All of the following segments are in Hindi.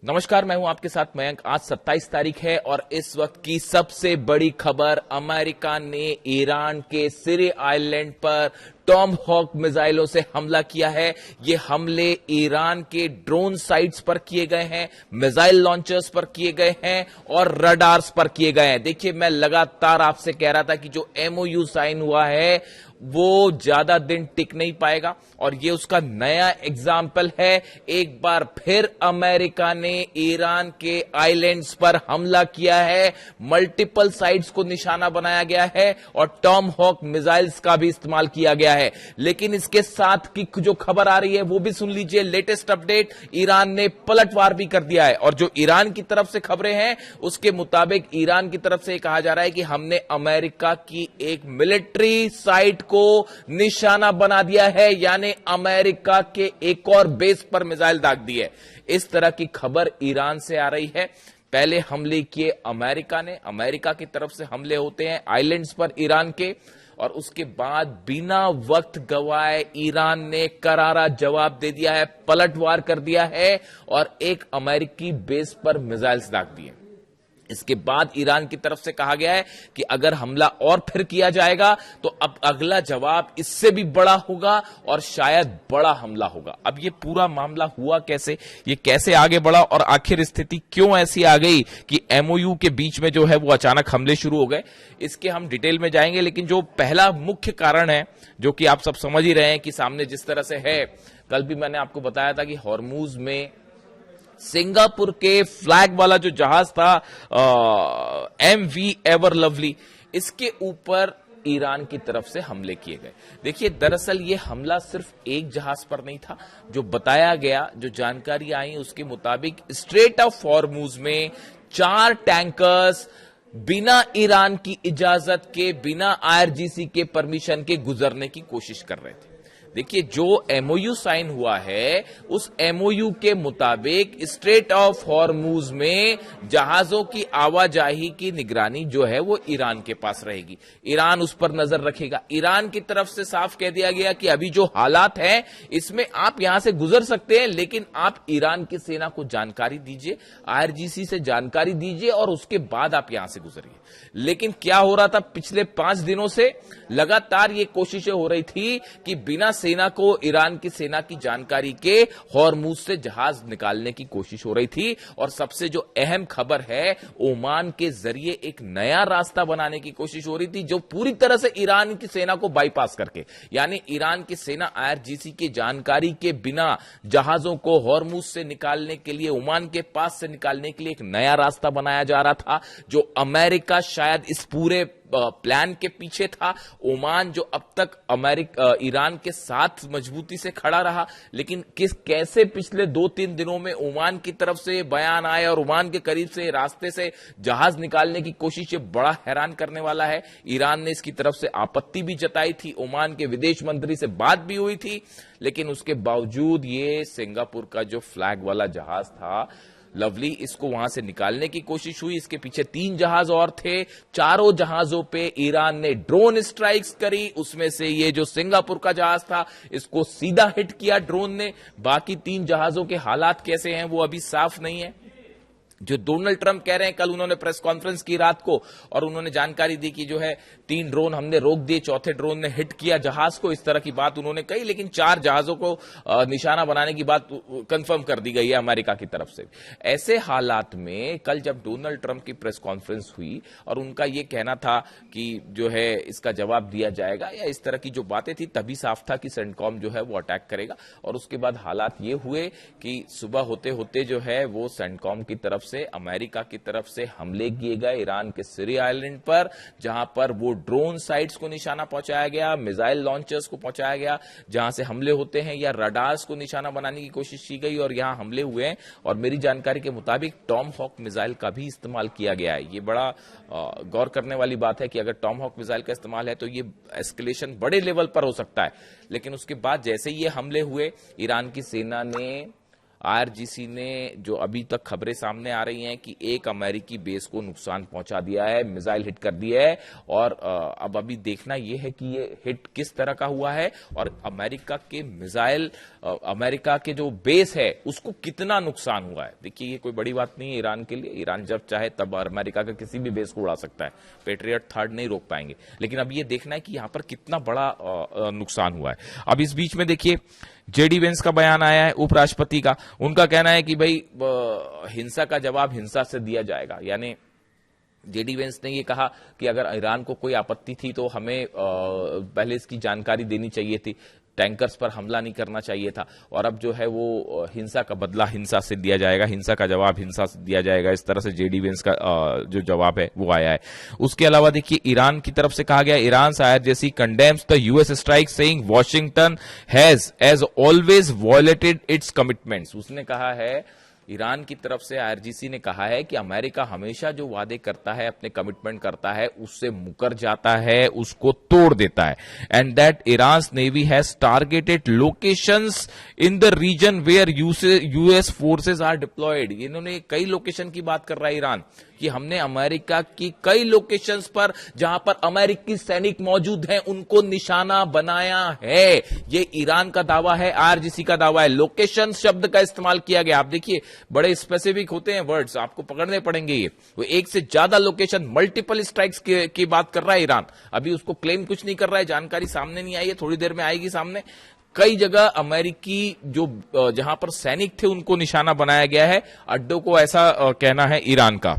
नमस्कार, मैं हूं आपके साथ मयंक। आज 27 तारीख है और इस वक्त की सबसे बड़ी खबर, अमेरिका ने ईरान के सिरी आइलैंड पर टॉम हॉक मिसाइलों से हमला किया है। ये हमले ईरान के ड्रोन साइट्स पर किए गए हैं, मिसाइल लॉन्चर्स पर किए गए हैं और रडार्स पर किए गए हैं। देखिए, मैं लगातार आपसे कह रहा था कि जो एमओयू साइन हुआ है वो ज्यादा दिन टिक नहीं पाएगा और ये उसका नया एग्जाम्पल है। एक बार फिर अमेरिका ने ईरान के आइलैंड्स पर हमला किया है, मल्टीपल साइट्स को निशाना बनाया गया है और टॉम हॉक मिसाइल्स का भी इस्तेमाल किया गया है। लेकिन इसके साथ की जो खबर आ रही है वो भी सुन लीजिए। लेटेस्ट अपडेट, ईरान ने पलटवार भी कर दिया है और जो ईरान की तरफ से खबरें हैं उसके मुताबिक ईरान की तरफ से कहा जा रहा है कि हमने अमेरिका की एक मिलिट्री साइट को निशाना बना दिया है, यानी अमेरिका के एक और बेस पर मिसाइल दाग दी है। इस तरह की खबर ईरान से आ रही है। पहले हमले किए अमेरिका ने, अमेरिका की तरफ से हमले होते हैं आइलैंड्स पर ईरान के, और उसके बाद बिना वक्त गवाए ईरान ने करारा जवाब दे दिया है, पलटवार कर दिया है और एक अमेरिकी बेस पर मिसाइल्स दाग दिए। इसके बाद ईरान की तरफ से कहा गया है कि अगर हमला और फिर किया जाएगा तो अब अगला जवाब इससे भी बड़ा होगा और शायद बड़ा हमला होगा। अब ये पूरा मामला हुआ कैसे, ये कैसे आगे बढ़ा और आखिर स्थिति क्यों ऐसी आ गई कि एमओयू के बीच में जो है वो अचानक हमले शुरू हो गए, इसके हम डिटेल में जाएंगे। लेकिन जो पहला मुख्य कारण है, जो कि आप सब समझ ही रहे हैं कि सामने जिस तरह से है, कल भी मैंने आपको बताया था कि हॉर्मूज में सिंगापुर के फ्लैग वाला जो जहाज था एमवी एवर लवली, इसके ऊपर ईरान की तरफ से हमले किए गए। देखिए, दरअसल ये हमला सिर्फ एक जहाज पर नहीं था। जो बताया गया, जो जानकारी आई उसके मुताबिक स्ट्रेट ऑफ हॉर्मूज में 4 टैंकर्स बिना ईरान की इजाजत के, बिना आईआरजीसी के परमिशन के गुजरने की कोशिश कर रहे थे। देखिए, जो एमओयू साइन हुआ है उस एमओयू के मुताबिक स्ट्रेट ऑफ हॉर्मूज में जहाजों की आवाजाही की निगरानी जो है वो ईरान के पास रहेगी, ईरान उस पर नजर रखेगा। ईरान की तरफ से साफ कह दिया गया कि अभी जो हालात हैं इसमें आप यहां से गुजर सकते हैं, लेकिन आप ईरान की सेना को जानकारी दीजिए, आईआरजीसी से जानकारी दीजिए और उसके बाद आप यहां से गुजरिए। लेकिन क्या हो रहा था, पिछले 5 दिनों से लगातार ये कोशिशें हो रही थी कि बिना सेना को, ईरान की सेना की जानकारी के हॉर्मूज से जहाज निकालने की कोशिश हो रही थी। और सबसे जो अहम खबर है, ओमान के जरिए एक नया रास्ता बनाने की कोशिश हो रही थी, जो पूरी तरह से ईरान की सेना को बाईपास करके, यानी ईरान की सेना आईआरजीसी की जानकारी के बिना जहाजों को हॉर्मूज से निकालने के लिए, ओमान के पास से निकालने के लिए एक नया रास्ता बनाया जा रहा था, जो अमेरिका शायद इस पूरे प्लान के पीछे था। ओमान जो अब तक ईरान के साथ मजबूती से खड़ा रहा, लेकिन कैसे पिछले 2-3 दिनों में ओमान की तरफ से बयान आए और ओमान के करीब से रास्ते से जहाज निकालने की कोशिश, ये बड़ा हैरान करने वाला है। ईरान ने इसकी तरफ से आपत्ति भी जताई थी, ओमान के विदेश मंत्री से बात भी हुई थी, लेकिन उसके बावजूद ये सिंगापुर का जो फ्लैग वाला जहाज था लवली, इसको वहां से निकालने की कोशिश हुई। इसके पीछे 3 जहाज और थे, चारों जहाजों पे ईरान ने ड्रोन स्ट्राइक्स करी। उसमें से ये जो सिंगापुर का जहाज था इसको सीधा हिट किया ड्रोन ने। बाकी 3 जहाजों के हालात कैसे हैं वो अभी साफ नहीं है। जो डोनाल्ड ट्रंप कह रहे हैं, कल उन्होंने प्रेस कॉन्फ्रेंस की रात को और उन्होंने जानकारी दी कि जो है 3 ड्रोन हमने रोक दिए, 4थे ड्रोन ने हिट किया जहाज को, इस तरह की बात उन्होंने कही। लेकिन 4 जहाजों को निशाना बनाने की बात कंफर्म कर दी गई है अमेरिका की तरफ से। ऐसे हालात में कल जब डोनाल्ड ट्रंप की प्रेस कॉन्फ्रेंस हुई और उनका यह कहना था कि जो है इसका जवाब दिया जाएगा या इस तरह की जो बातें थी, तभी साफ था कि सेंटकॉम जो है वो अटैक करेगा। और उसके बाद हालात ये हुए कि सुबह होते होते जो है वो सेंटकॉम की तरफ से, अमेरिका की तरफ से हमले किए गए ईरान के सिरी आइलैंड पर, जहां पर वो ड्रोन साइट्स को निशाना पहुंचाया गया, मिसाइल लॉन्चर्स को पहुंचाया गया जहां से हमले होते हैं, या रडार्स को निशाना बनाने की कोशिश की गई और यहां हमले हुए हैं। और मेरी जानकारी के मुताबिक टॉम हॉक मिसाइल का भी इस्तेमाल किया गया है। ये बड़ा गौर करने वाली बात है कि अगर टॉम हॉक मिसाइल का इस्तेमाल है तो ये एस्केलेशन बड़े लेवल पर हो सकता है। लेकिन उसके बाद जैसे ये हमले हुए, ईरान की सेना ने आईआरजीसी ने जो अभी तक खबरें सामने आ रही हैं कि एक अमेरिकी बेस को नुकसान पहुंचा दिया है, मिसाइल हिट कर दिया है। और अब अभी देखना यह है कि ये हिट किस तरह का हुआ है और अमेरिका के मिसाइल, अमेरिका के जो बेस है उसको कितना नुकसान हुआ है। देखिए ये कोई बड़ी बात नहीं है ईरान के लिए, ईरान जब चाहे तब अमेरिका का किसी भी बेस को उड़ा सकता है, पेट्रियट थर्ड नहीं रोक पाएंगे। लेकिन अब ये देखना है कि यहां पर कितना बड़ा नुकसान हुआ है। अब इस बीच में देखिए जेडी वेंस का बयान आया है, उपराष्ट्रपति का। उनका कहना है कि भाई हिंसा का जवाब हिंसा से दिया जाएगा। यानी जेडी वेंस ने ये कहा कि अगर ईरान को कोई आपत्ति थी तो हमें पहले इसकी जानकारी देनी चाहिए थी, टैंकर्स पर हमला नहीं करना चाहिए था, और अब जो है वो हिंसा का बदला हिंसा से दिया जाएगा, हिंसा का जवाब हिंसा से दिया जाएगा। इस तरह से जेडी वेंस का जो जवाब है वो आया है। उसके अलावा देखिए ईरान की तरफ से कहा गया, Iran IRGC condemns the US strike saying Washington has as always violated its commitments. उसने कहा है, ईरान की तरफ से आईआरजीसी ने कहा है कि अमेरिका हमेशा जो वादे करता है, अपने कमिटमेंट करता है, उससे मुकर जाता है, उसको तोड़ देता है। And that Iran's navy has targeted locations in the region where US forces are deployed. इन्होंने कई लोकेशन की बात कर रहा है ईरान कि हमने अमेरिका की कई लोकेशंस पर जहां पर अमेरिकी सैनिक मौजूद हैं उनको निशाना बनाया है। ये ईरान का दावा है, आईआरजीसी का दावा है। लोकेशन शब्द का इस्तेमाल किया गया। आप देखिए बड़े स्पेसिफिक होते हैं वर्ड्स, आपको पकड़ने पड़ेंगे। ये वो एक से ज्यादा लोकेशन, मल्टीपल स्ट्राइक्स की बात कर रहा है ईरान। अभी उसको क्लेम कुछ नहीं कर रहा है, जानकारी सामने नहीं आई है, थोड़ी देर में आएगी सामने। कई जगह अमेरिकी जो जहां पर सैनिक थे उनको निशाना बनाया गया है, अड्डों को, ऐसा कहना है ईरान का।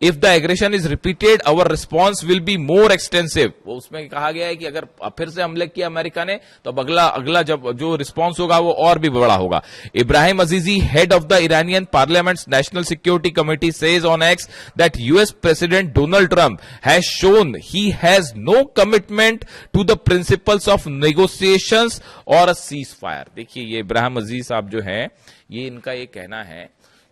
If the aggression is repeated our response will be more extensive. वो उसमें कहा गया है कि अगर फिर से हमले किया अमेरिका ने तो अब अगला जब जो रिस्पॉन्स होगा वो और भी बड़ा होगा। Ibrahim Azizi, head of the Iranian parliament's national security committee, says on X that US president Donald Trump has shown he has no commitment to the principles of negotiations और अ सीज फायर। देखिए ये इब्राहिम अजीज साहब जो हैं, ये इनका ये कहना है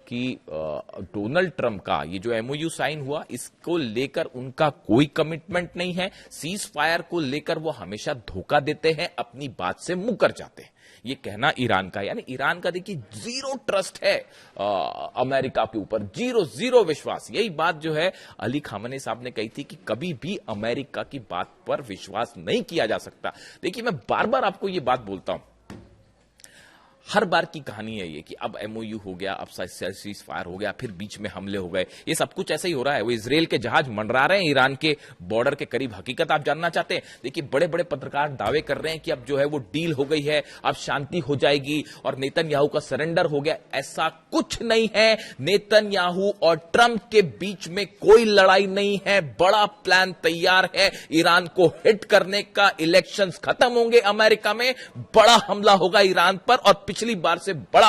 कि डोनाल्ड ट्रंप का ये जो एमओयू साइन हुआ इसको लेकर उनका कोई कमिटमेंट नहीं है। सीज फायर को लेकर वो हमेशा धोखा देते हैं, अपनी बात से मुकर जाते हैं। ये कहना ईरान का, यानी ईरान का देखिए जीरो ट्रस्ट है अमेरिका के ऊपर, जीरो विश्वास। यही बात जो है अली खामनेई साहब ने कही थी कि कभी भी अमेरिका की बात पर विश्वास नहीं किया जा सकता। देखिए मैं बार बार आपको ये बात बोलता हूं, हर बार की कहानी है ये कि अब एमओयू हो गया, अब सीज फायर हो गया, फिर बीच में हमले हो गए। ये सब कुछ ऐसा ही हो रहा है। वो इजराइल के जहाज मंडरा रहे हैं ईरान के बॉर्डर के करीब। हकीकत आप जानना चाहते हैं, देखिए बड़े बड़े पत्रकार दावे कर रहे हैं कि अब जो है वो डील हो गई है, अब शांति हो जाएगी और नेतन्याहू का सरेंडर हो गया। ऐसा कुछ नहीं है। नेतन्याहू और ट्रंप के बीच में कोई लड़ाई नहीं है। बड़ा प्लान तैयार है ईरान को हिट करने का। इलेक्शंस खत्म होंगे अमेरिका में, बड़ा हमला होगा ईरान पर और पिछली बार से बड़ा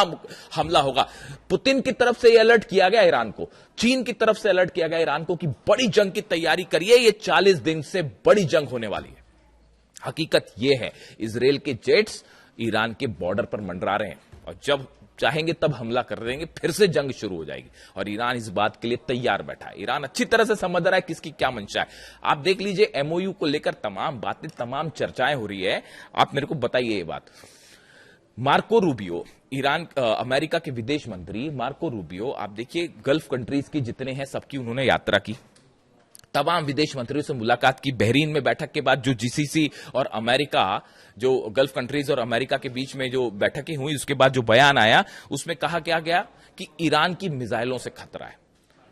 हमला होगा। पुतिन की तरफ से यह अलर्ट किया गया ईरान को, चीन की तरफ से अलर्ट किया गया ईरान को कि बड़ी जंग की तैयारी करिए, ये 40 दिन से बड़ी जंग होने वाली है। हकीकत यह है, इजराइल के जेट्स ईरान के बॉर्डर पर मंडरा रहे हैं और जब चाहेंगे तब हमला कर देंगे, फिर से जंग शुरू हो जाएगी। और ईरान इस बात के लिए तैयार बैठा है। ईरान अच्छी तरह से समझ रहा है किसकी क्या मंशा है। आप देख लीजिए एमओयू को लेकर तमाम बातें, तमाम चर्चाएं हो रही है। आप मेरे को बताइए ये बात। मार्को रूबियो, अमेरिका के विदेश मंत्री मार्को रूबियो, आप देखिए गल्फ कंट्रीज की जितने हैं सबकी उन्होंने यात्रा की, तमाम विदेश मंत्रियों से मुलाकात की। बहरीन में बैठक के बाद जो जीसीसी और अमेरिका, जो गल्फ कंट्रीज और अमेरिका के बीच में जो बैठकें हुई, उसके बाद जो बयान आया उसमें कहा क्या गया कि ईरान की मिसाइलों से खतरा है,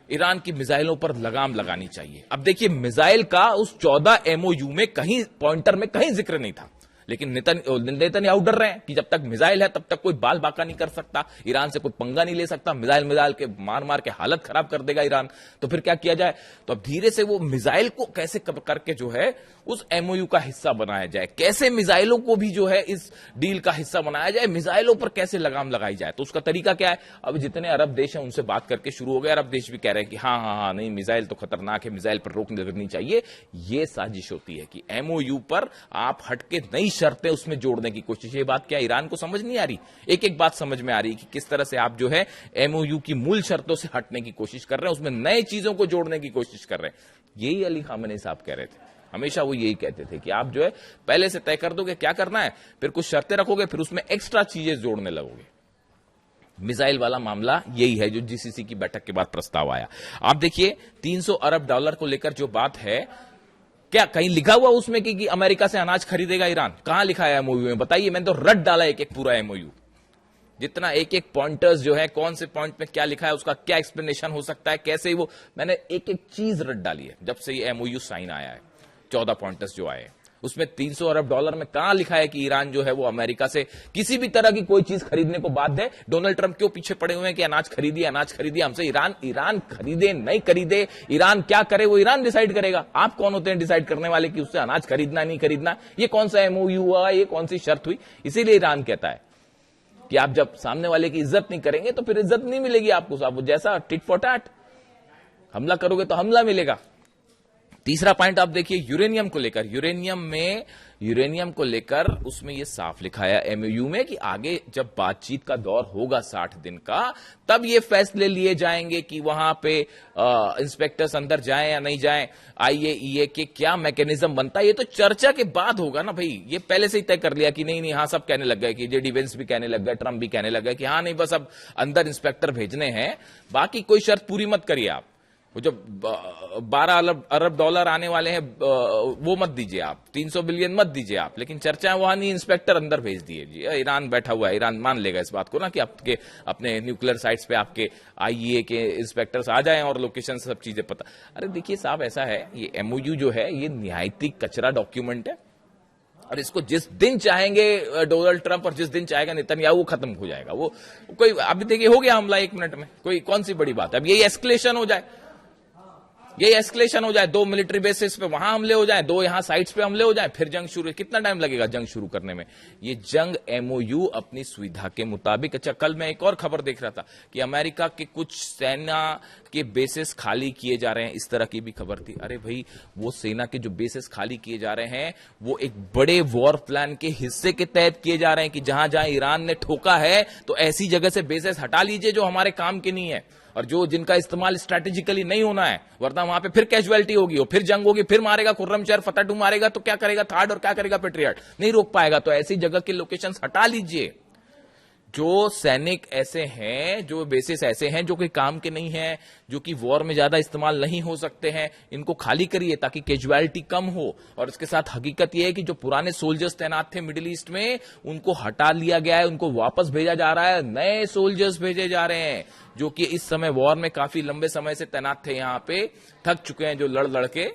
ईरान की मिसाइलों पर लगाम लगानी चाहिए। अब देखिए मिसाइल का उस 14 एमओयू में कहीं पॉइंटर में कहीं जिक्र नहीं था, लेकिन नेतन्याहू डर रहे हैं कि जब तक मिसाइल है तब तक कोई बाल बाका नहीं कर सकता, ईरान से कोई पंगा नहीं ले सकता, मिसाइल के मार के हालत खराब कर देगा ईरान। तो फिर क्या किया जाए? तो अब धीरे से वो मिसाइल को कैसे करके जो है उस एमओयू का हिस्सा बनाया जाए, कैसे मिसाइलों को भी जो है इस डील का हिस्सा बनाया जाए, मिसाइलों पर कैसे लगाम लगाई जाए। तो उसका तरीका क्या है? अब जितने अरब देश हैं उनसे बात करके शुरू हो गया। अरब देश भी कह रहे हैं कि हाँ नहीं, मिसाइल तो खतरनाक है, मिसाइल पर रोक लगनी चाहिए। ये साजिश होती है कि एमओयू पर आप हटके नई शर्तें उसमें जोड़ने की कोशिश। ये बात क्या ईरान को समझ नहीं आ रही? एक एक बात समझ में आ रही है कि किस तरह से आप जो है एमओयू की मूल शर्तों से हटने की कोशिश कर रहे हैं, उसमें नए चीजों को जोड़ने की कोशिश कर रहे हैं। यही अली खामनेई साहब कह रहे थे, हमेशा वो यही कहते थे कि आप जो है पहले से तय कर दोगे क्या करना है, फिर कुछ शर्तें रखोगे, फिर उसमें एक्स्ट्रा चीजें जोड़ने लगोगे। मिसाइल वाला मामला यही है जो जीसीसी की बैठक के बाद प्रस्ताव आया। आप देखिए 300 अरब डॉलर को लेकर जो बात है, क्या कहीं लिखा हुआ उसमें कि अमेरिका से अनाज खरीदेगा ईरान? कहां लिखा है एमओयू में? बताइए। मैंने तो रट डाला एक एक पूरा एमओयू, जितना एक एक पॉइंटर्स जो है, कौन से पॉइंट में क्या लिखा है, उसका क्या एक्सप्लेनेशन हो सकता है, कैसे वो, मैंने एक एक चीज रट डाली है जब से ये एमओयू साइन आया है। 14 पॉइंटर्स जो आए उसमें 300 अरब डॉलर में कहां लिखा है कि ईरान जो है वो अमेरिका से किसी भी तरह की कोई चीज खरीदने को बाध्य है? डोनाल्ड ट्रंप क्यों पीछे पड़े हुए हैं कि अनाज खरीदिए, अनाज खरीदिए हमसे? ईरान खरीदे नहीं खरीदे, ईरान क्या करे वो ईरान डिसाइड करेगा। आप कौन होते हैं डिसाइड करने वाले कि उससे अनाज खरीदना नहीं खरीदना? ये कौन सा एमओयू हुआ, ये कौन सी शर्त हुई? इसीलिए ईरान कहता है कि आप जब सामने वाले की इज्जत नहीं करेंगे तो फिर इज्जत नहीं मिलेगी आपको। आप जैसा टिट फॉर टैट, हमला करोगे तो हमला मिलेगा। तीसरा पॉइंट आप देखिए यूरेनियम को लेकर, यूरेनियम को लेकर उसमें यह साफ लिखा है एमओयू में कि आगे जब बातचीत का दौर होगा 60 दिन का, तब ये फैसले लिए जाएंगे कि वहां पे इंस्पेक्टर्स अंदर जाएं या नहीं जाएं, आईएईए के क्या मैकेनिज्म बनता है, ये तो चर्चा के बाद होगा ना भाई। ये पहले से ही तय कर लिया कि नहीं, हाँ सब कहने लग गए, कि जेडी वेंस भी कहने लग गए, ट्रंप भी कहने लग गए कि हाँ नहीं बस अब अंदर इंस्पेक्टर भेजने हैं, बाकी कोई शर्त पूरी मत करिए आप। वो जो 12 अरब डॉलर आने वाले हैं वो मत दीजिए आप, 300 बिलियन मत दीजिए आप, लेकिन चर्चा वहां नहीं, इंस्पेक्टर अंदर भेज दिए जी। ईरान बैठा हुआ है, ईरान मान लेगा इस बात को ना कि आपके अपने न्यूक्लियर साइट्स पे आपके आईईए के इंस्पेक्टर्स आ जाएं और लोकेशन सब चीजें पता। अरे देखिए साहब ऐसा है, ये एमओयू जो है ये निहायती कचरा डॉक्यूमेंट है और इसको जिस दिन चाहेंगे डोनाल्ड ट्रंप और जिस दिन चाहेगा नेतन्याहू वो खत्म हो जाएगा। वो कोई अभी देखिए हो गया हमला 1 मिनट में, कोई कौन सी बड़ी बात है? अब यही एस्केलेशन हो जाए, यही एस्केलेशन हो जाए, 2 मिलिट्री बेसिस पे वहां हमले हो जाए, 2 यहां साइट्स पे हमले हो जाए, फिर जंग शुरू। कितना टाइम लगेगा जंग शुरू करने में? ये जंग एमओयू अपनी सुविधा के मुताबिक। अच्छा कल मैं एक और खबर देख रहा था कि अमेरिका के कुछ सेना के बेसिस खाली किए जा रहे हैं, इस तरह की भी खबर थी। अरे भाई वो सेना के जो बेसिस खाली किए जा रहे हैं वो एक बड़े वॉर प्लान के हिस्से के तहत किए जा रहे हैं कि जहां जहां ईरान ने ठोका है तो ऐसी जगह से बेसिस हटा लीजिए जो हमारे काम के नहीं है और जो जिनका इस्तेमाल स्ट्रैटेजिकली नहीं होना है, वरना वहां पे फिर कैजुअलिटी होगी, फिर जंग होगी, फिर मारेगा खुर्रमशहर, फतेह मारेगा तो क्या करेगा थार्ड और क्या करेगा पेट्रियट? नहीं रोक पाएगा। तो ऐसी जगह के लोकेशंस हटा लीजिए। जो सैनिक ऐसे हैं, जो बेसिस ऐसे हैं जो कि काम के नहीं हैं, जो कि वॉर में ज्यादा इस्तेमाल नहीं हो सकते हैं, इनको खाली करिए ताकि कैजुअलिटी कम हो। और इसके साथ हकीकत यह है कि जो पुराने सोल्जर्स तैनात थे मिडिल ईस्ट में उनको हटा लिया गया है, उनको वापस भेजा जा रहा है, नए सोल्जर्स भेजे जा रहे हैं जो कि इस समय वॉर में काफी लंबे समय से तैनात थे यहां पे, थक चुके हैं जो लड़ लड़ के।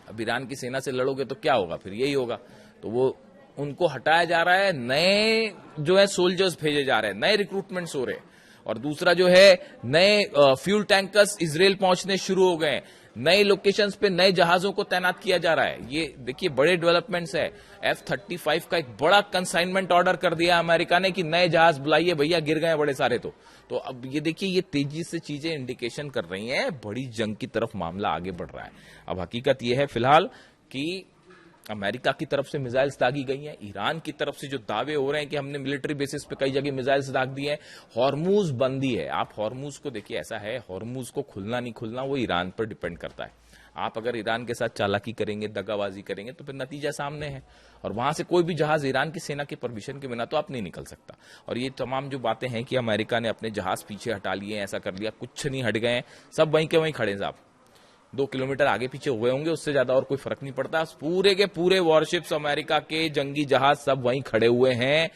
अब ईरान की सेना से लड़ोगे तो क्या होगा? फिर यही होगा। तो वो उनको हटाया जा रहा है, नए जो है सोल्जर्स भेजे जा रहे हैं, नए रिक्रूटमेंट्स हो रहे हैं। और दूसरा जो है नए फ्यूल टैंकर्स इजराइल पहुंचने शुरू हो गए, नए लोकेशंस पे नए जहाजों को तैनात किया जा रहा है। ये देखिए बड़े डेवलपमेंट्स है। F-35 का एक बड़ा कंसाइनमेंट ऑर्डर कर दिया अमेरिका ने कि नए जहाज बुलाइए भैया, गिर गए बड़े सारे। तो अब ये देखिए ये तेजी से चीजें इंडिकेशन कर रही हैं बड़ी जंग की तरफ मामला आगे बढ़ रहा है। अब हकीकत यह है फिलहाल कि अमेरिका की तरफ से मिसाइल्स दागी गई हैं, ईरान की तरफ से जो दावे हो रहे हैं कि हमने मिलिट्री बेसिस पे कई जगह मिसाइल्स दाग दिए हैं, हॉर्मूज बंदी है। आप हॉर्मूज को देखिए, ऐसा है हॉर्मूज को खुलना नहीं खुलना वो ईरान पर डिपेंड करता है। आप अगर ईरान के साथ चालाकी करेंगे, दगाबाजी करेंगे तो फिर नतीजा सामने है और वहां से कोई भी जहाज ईरान की सेना की परमिशन के बिना तो आप नहीं निकल सकता। और ये तमाम जो बातें हैं कि अमेरिका ने अपने जहाज पीछे हटा लिए, ऐसा कर लिया, कुछ नहीं हट गए, सब वहीं के वहीं खड़े हैं साहब। 2 किलोमीटर आगे पीछे हुए होंगे, उससे ज्यादा और कोई फर्क नहीं पड़ता। पूरे के पूरे वॉरशिप्स अमेरिका के जंगी जहाज सब वहीं खड़े हुए हैं।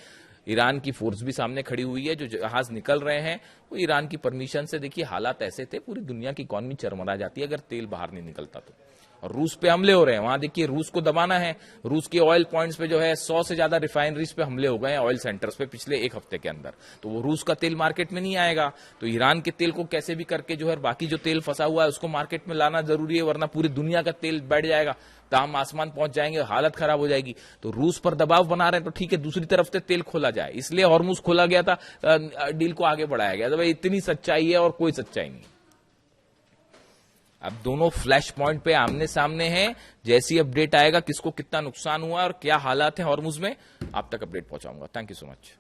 ईरान की फोर्स भी सामने खड़ी हुई है। जो जहाज निकल रहे हैं वो ईरान की परमिशन से। देखिए हालात ऐसे थे, पूरी दुनिया की इकॉनमी चरमरा जाती है अगर तेल बाहर नहीं निकलता तो। और रूस पे हमले हो रहे हैं, वहां देखिए रूस को दबाना है। रूस के ऑयल पॉइंट्स पे जो है 100 से ज्यादा रिफाइनरीज पे हमले हो गए हैं, ऑयल सेंटर्स पे पिछले 1 हफ्ते के अंदर। तो वो रूस का तेल मार्केट में नहीं आएगा, तो ईरान के तेल को कैसे भी करके जो है बाकी जो तेल फंसा हुआ है उसको मार्केट में लाना जरूरी है, वरना पूरी दुनिया का तेल बैठ जाएगा, दाम आसमान पहुंच जाएंगे, हालत खराब हो जाएगी। तो रूस पर दबाव बना रहे हैं तो ठीक है, दूसरी तरफ से तेल खोला जाए, इसलिए हॉर्मुज खोला गया था, डील को आगे बढ़ाया गया। तो भाई इतनी सच्चाई है और कोई सच्चाई नहीं। अब दोनों फ्लैश पॉइंट पे आमने सामने हैं। जैसी अपडेट आएगा किसको कितना नुकसान हुआ और क्या हालात है हॉर्मुज में, आप तक अपडेट पहुंचाऊंगा। Thank you so much.